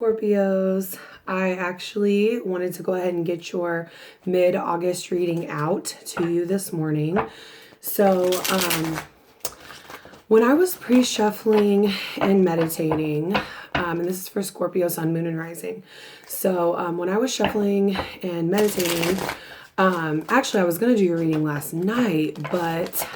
Scorpios, I actually wanted to go ahead and get your mid-August reading out to you this morning. So, when I was pre-shuffling and meditating, and this is for Scorpio, Sun, Moon, and Rising. So, when I was shuffling and meditating, actually I was going to do your reading last night, but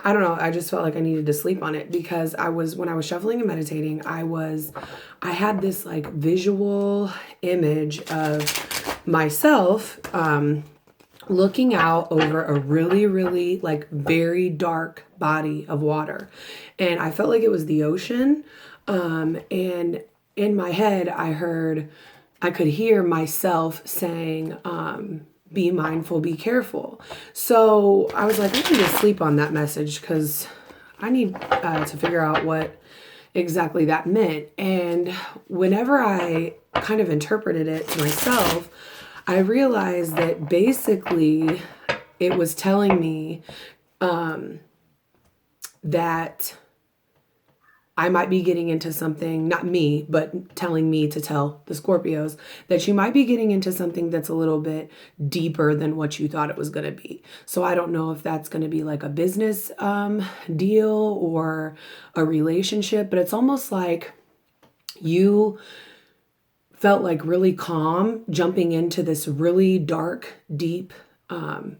I don't know. I just felt like I needed to sleep on it because when I was shuffling and meditating, I had this like visual image of myself, looking out over a really, really like very dark body of water. And I felt like it was the ocean. And in my head, I could hear myself saying, be mindful, be careful. So I was like, I need to sleep on that message because I need to figure out what exactly that meant. And whenever I kind of interpreted it to myself, I realized that basically it was telling me that I might be getting into something, not me, but telling me to tell the Scorpios that you might be getting into something that's a little bit deeper than what you thought it was going to be. So I don't know if that's going to be like a business deal or a relationship, but it's almost like you felt like really calm jumping into this really dark, deep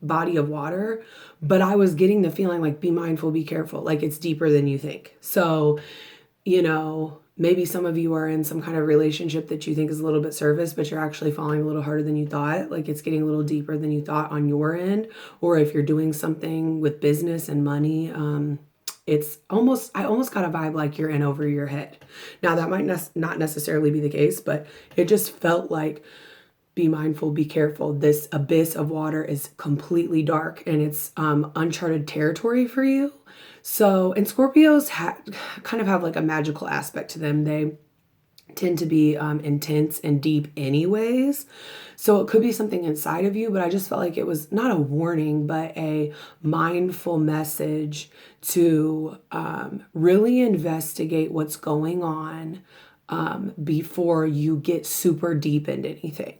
body of water, but I was getting the feeling like be mindful, be careful, like it's deeper than you think. So, maybe some of you are in some kind of relationship that you think is a little bit surface, but you're actually falling a little harder than you thought. Like it's getting a little deeper than you thought on your end. Or if you're doing something with business and money, I almost got a vibe like you're in over your head. Now that might not necessarily be the case, but it just felt like be mindful, be careful. This abyss of water is completely dark and it's uncharted territory for you. So, and Scorpios kind of have like a magical aspect to them. They tend to be intense and deep anyways. So it could be something inside of you, but I just felt like it was not a warning, but a mindful message to really investigate what's going on before you get super deep into anything.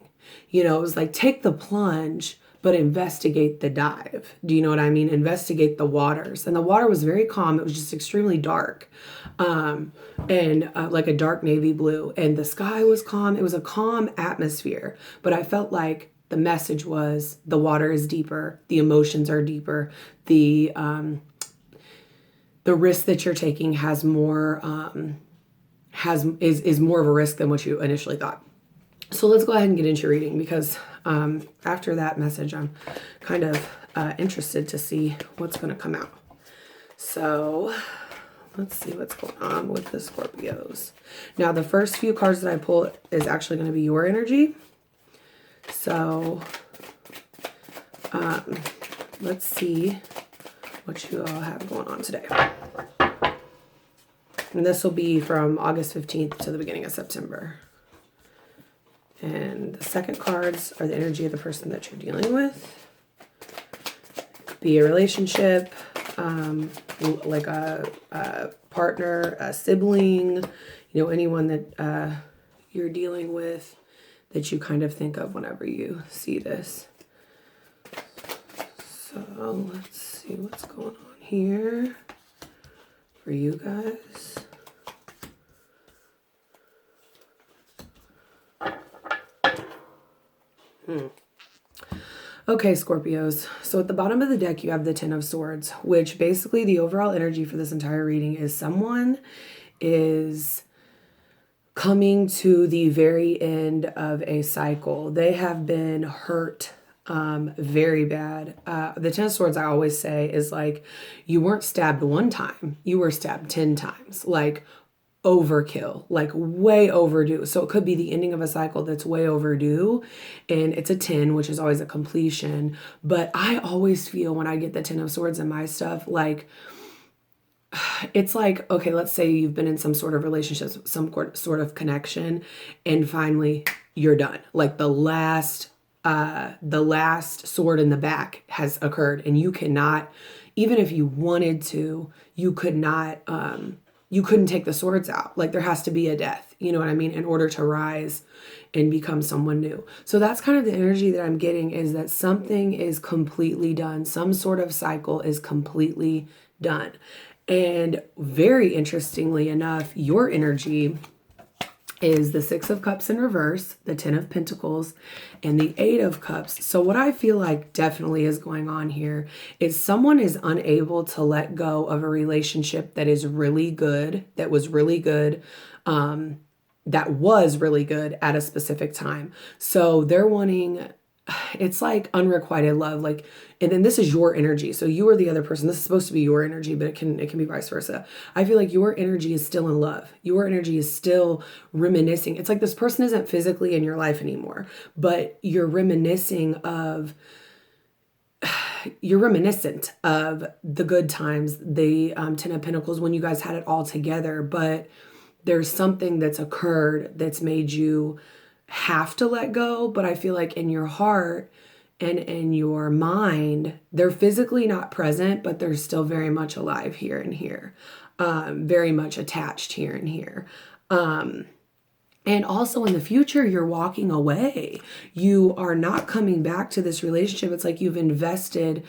It was like take the plunge, but investigate the dive. Do you know what I mean? Investigate the waters. And the water was very calm. It was just extremely dark, and like a dark navy blue. And the sky was calm. It was a calm atmosphere. But I felt like the message was the water is deeper. The emotions are deeper. The risk that you're taking has more is more of a risk than what you initially thought. So let's go ahead and get into your reading because after that message, I'm kind of interested to see what's going to come out. So let's see what's going on with the Scorpios. Now, the first few cards that I pull is actually going to be your energy. So let's see what you all have going on today. And this will be from August 15th to the beginning of September. And the second cards are the energy of the person that you're dealing with. It could be a relationship, like a partner, a sibling, anyone that you're dealing with that you kind of think of whenever you see this. So let's see what's going on here for you guys. Okay, Scorpios. So at the bottom of the deck, you have the Ten of Swords, which basically the overall energy for this entire reading is someone is coming to the very end of a cycle. They have been hurt very bad. The Ten of Swords, I always say, is like you weren't stabbed one time. You were stabbed 10 times. Like overkill, like way overdue. So it could be the ending of a cycle that's way overdue, and it's a 10, which is always a completion. But I always feel when I get the 10 of Swords in my stuff, like it's like, okay, let's say you've been in some sort of relationship, some sort of connection, and finally you're done. Like the last sword in the back has occurred, and you cannot, even if you wanted to, you could not you couldn't take the swords out. Like there has to be a death, you know what I mean, in order to rise and become someone new. So that's kind of the energy that I'm getting, is that something is completely done. Some sort of cycle is completely done. And very interestingly enough, your energy is the Six of Cups in reverse, the Ten of Pentacles, and the Eight of Cups. So what I feel like definitely is going on here is someone is unable to let go of a relationship that is really good, that was really good, at a specific time. So they're wanting, it's like unrequited love, like, and then this is your energy. So you are the other person. This is supposed to be your energy, but it can be vice versa. I feel like your energy is still in love. Your energy is still reminiscing. It's like this person isn't physically in your life anymore, but you're reminiscent of the good times, the Ten of Pentacles, when you guys had it all together. But there's something that's occurred that's made you have to let go. But I feel like in your heart and in your mind, they're physically not present, but they're still very much alive here and here, very much attached here and here. And also in the future, you're walking away. You are not coming back to this relationship. It's like you've invested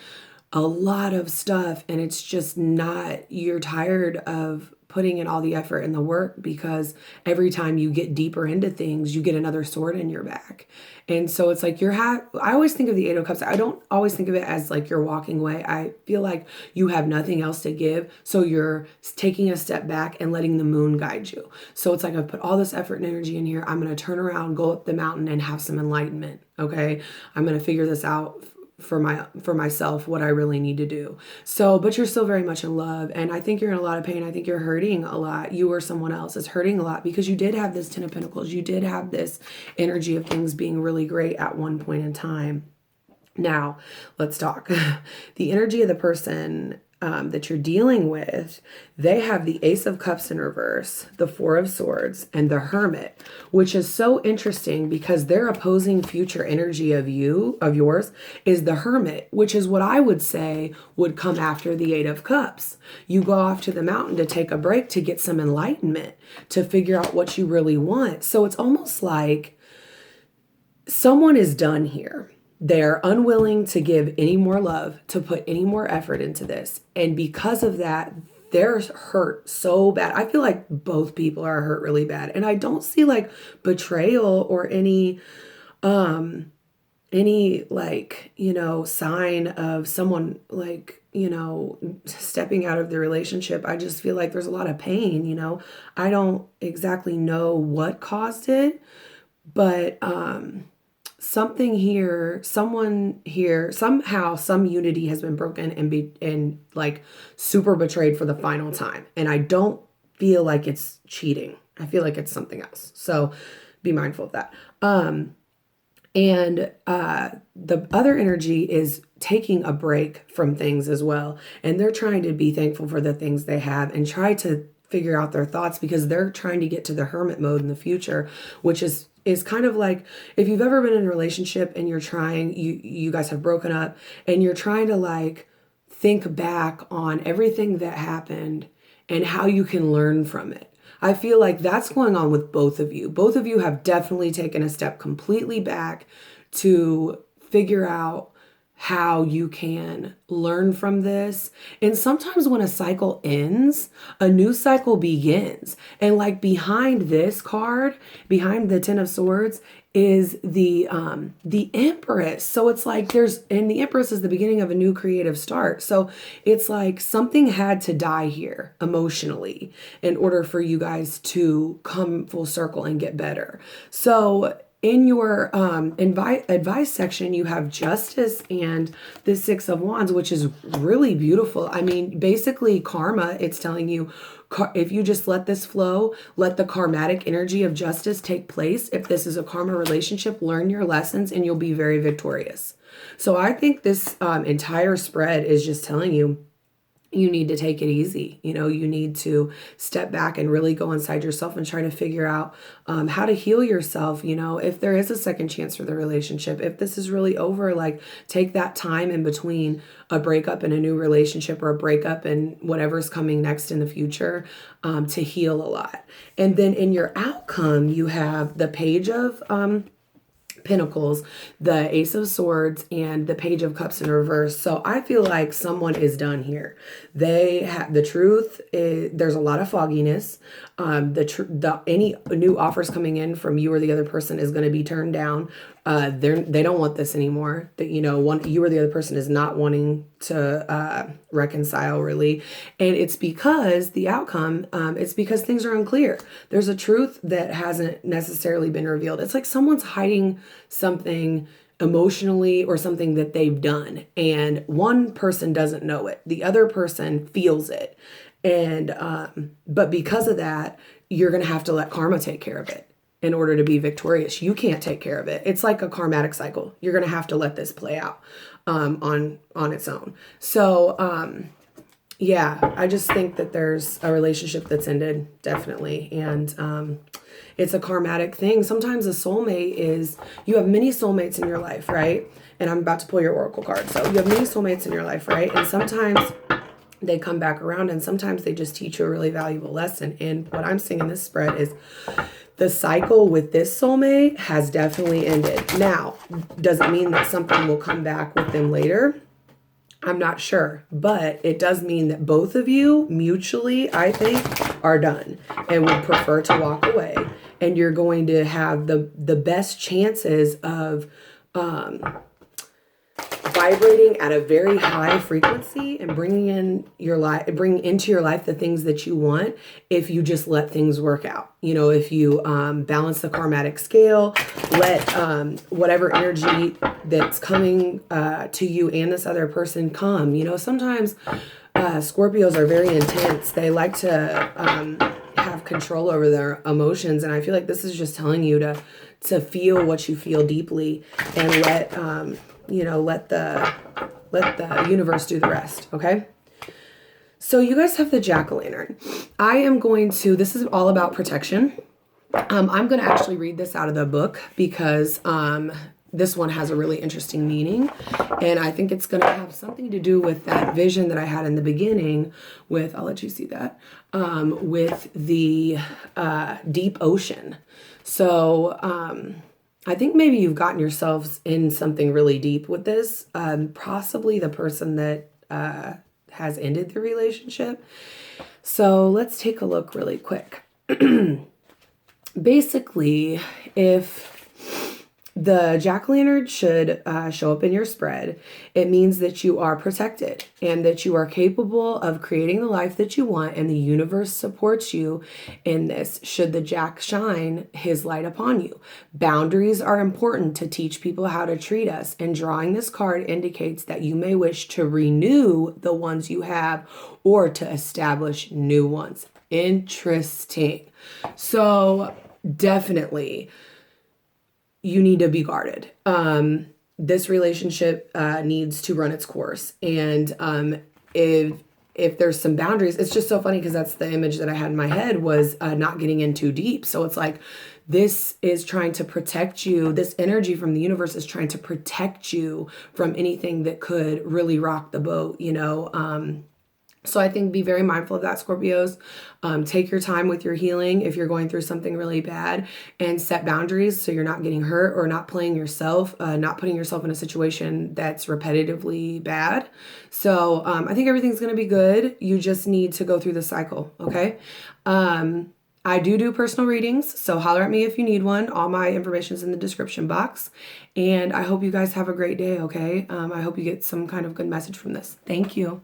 a lot of stuff and it's just not, you're tired of putting in all the effort and the work, because every time you get deeper into things, you get another sword in your back. And so it's like I always think of the Eight of Cups. I don't always think of it as like you're walking away. I feel like you have nothing else to give. So you're taking a step back and letting the moon guide you. So it's like, I've put all this effort and energy in here. I'm going to turn around, go up the mountain and have some enlightenment. Okay. I'm going to figure this out for myself, what I really need to do. So, but you're still very much in love. And I think you're in a lot of pain. I think you're hurting a lot. You or someone else is hurting a lot, because you did have this Ten of Pentacles. You did have this energy of things being really great at one point in time. Now, let's talk. The energy of the person that you're dealing with, they have the Ace of Cups in reverse, the Four of Swords, and the Hermit, which is so interesting because their opposing future energy of yours is the Hermit, which is what I would say would come after the Eight of Cups. You go off to the mountain to take a break, to get some enlightenment, to figure out what you really want. So it's almost like someone is done here. They're unwilling to give any more love, to put any more effort into this. And because of that, they're hurt so bad. I feel like both people are hurt really bad. And I don't see like betrayal or any like, sign of someone like, stepping out of the relationship. I just feel like there's a lot of pain, I don't exactly know what caused it, but, something here, someone here, somehow some unity has been broken and like super betrayed for the final time. And I don't feel like it's cheating. I feel like it's something else. So be mindful of that. And the other energy is taking a break from things as well. And they're trying to be thankful for the things they have and try to figure out their thoughts, because they're trying to get to the hermit mode in the future, which is kind of like, if you've ever been in a relationship and you're trying, you guys have broken up and you're trying to like think back on everything that happened and how you can learn from it. I feel like that's going on with both of you. Both of you have definitely taken a step completely back to figure out how you can learn from this. And sometimes when a cycle ends, a new cycle begins. And like behind this card, behind the Ten of Swords, is the Empress. So it's like and the Empress is the beginning of a new creative start. So it's like something had to die here emotionally in order for you guys to come full circle and get better. So in your advice section, you have Justice and the Six of Wands, which is really beautiful. I mean, basically karma, it's telling you, if you just let this flow, let the karmatic energy of justice take place. If this is a karma relationship, learn your lessons and you'll be very victorious. So I think this entire spread is just telling you you need to take it easy. You need to step back and really go inside yourself and try to figure out how to heal yourself. If there is a second chance for the relationship, if this is really over, like take that time in between a breakup and a new relationship, or a breakup and whatever's coming next in the future, to heal a lot. And then in your outcome, you have the Page of Pentacles, the Ace of Swords, and the Page of Cups in reverse. So I feel like someone is done here. They have the truth. There's a lot of fogginess. Any new offers coming in from you or the other person is going to be turned down. They don't want this anymore. That you or the other person is not wanting to reconcile, really, and it's because the outcome. It's because things are unclear. There's a truth that hasn't necessarily been revealed. It's like someone's hiding something emotionally, or something that they've done, and one person doesn't know it. The other person feels it, and but because of that, you're gonna have to let karma take care of it. In order to be victorious, you can't take care of it. It's like a karmatic cycle. You're going to have to let this play out on its own. So, yeah, I just think that there's a relationship that's ended, definitely. And it's a karmatic thing. Sometimes a soulmate is, you have many soulmates in your life, right? And I'm about to pull your oracle card. So you have many soulmates in your life, right? And sometimes they come back around, and sometimes they just teach you a really valuable lesson. And what I'm seeing in this spread is, the cycle with this soulmate has definitely ended. Now, does it mean that something will come back with them later? I'm not sure, but it does mean that both of you mutually, I think, are done and would prefer to walk away. And you're going to have the best chances of vibrating at a very high frequency and bringing into your life the things that you want, if you just let things work out. If you balance the karmatic scale, let whatever energy that's coming to you and this other person come. Sometimes Scorpios are very intense. They like to have control over their emotions, and I feel like this is just telling you to feel what you feel deeply, and let the universe do the rest. Okay. So you guys have the Jack-o'-lantern. This is all about protection. I'm going to actually read this out of the book because this one has a really interesting meaning. And I think it's going to have something to do with that vision that I had in the beginning I'll let you see that, with the deep ocean. So, I think maybe you've gotten yourselves in something really deep with this. Possibly the person that has ended the relationship. So let's take a look really quick. Basically, if the jack-o'-lantern should show up in your spread, it means that you are protected and that you are capable of creating the life that you want, and the universe supports you in this should the jack shine his light upon you. Boundaries are important to teach people how to treat us, and drawing this card indicates that you may wish to renew the ones you have or to establish new ones. Interesting. So definitely, you need to be guarded. This relationship needs to run its course. And if there's some boundaries, it's just so funny because that's the image that I had in my head was not getting in too deep. So it's like, this is trying to protect you. This energy from the universe is trying to protect you from anything that could really rock the boat, So I think be very mindful of that, Scorpios. Take your time with your healing if you're going through something really bad, and set boundaries so you're not getting hurt or not putting yourself in a situation that's repetitively bad. So I think everything's going to be good. You just need to go through the cycle, okay? I do personal readings, so holler at me if you need one. All my information is in the description box. And I hope you guys have a great day, okay? I hope you get some kind of good message from this. Thank you.